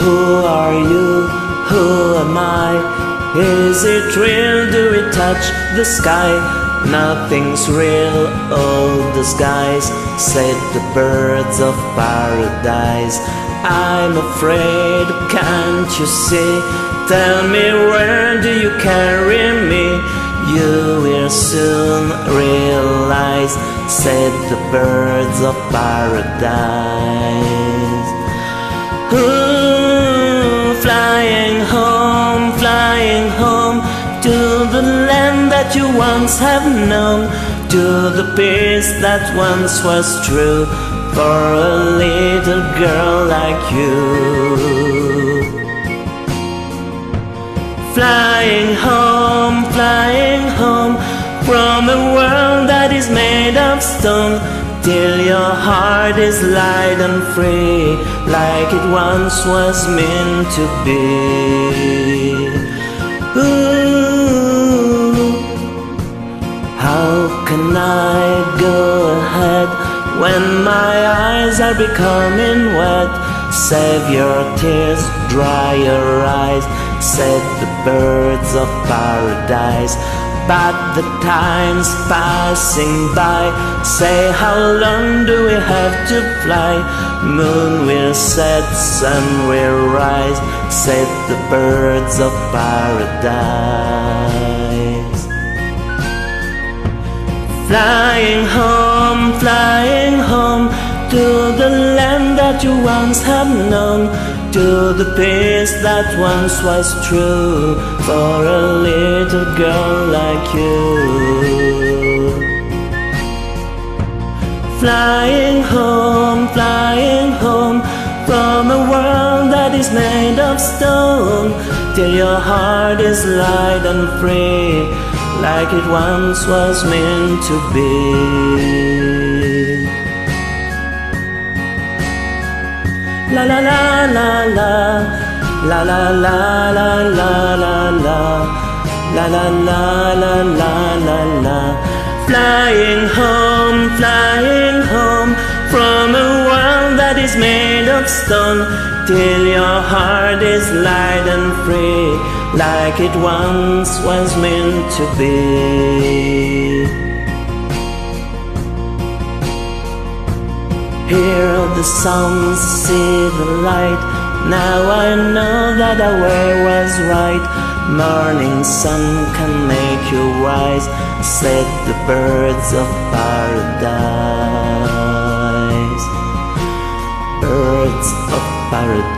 Who are you? Who am I? Is it real? Do we touch the sky? Nothing's real, all disguise, said the birds of paradise. I'm afraid, can't you see? Tell me, where do you carry me? You will soon realize, said the birds of paradise. Ooh, flying home to the land that you once have known, to the peace that once was true for a little girl like you. Flying home from a world that is made of stone, till your heart is light and free, like it once was meant to be. Ooh, how can I go ahead when my eyes are becoming wet? Save your tears, dry your eyes, said the birds of paradise. But the time's passing by, say, how long do we have to fly? Moon will set, sun will rise, said the birds of paradise. Flying home to the land that you once have known, to the peace that once was true for a little girl like you. Flying home from a world that is made of stone, till your heart is light and free, like it once was meant to be. La la la la la, la la la la la la la, la la la la la la la. Flying home from a world that is made of stone, till your heart is light and free, like it once was meant to be. Hear the sounds, see the light, now I know that our way was right. Morning sun can make you rise, said the birds of paradise. Birds of paradise.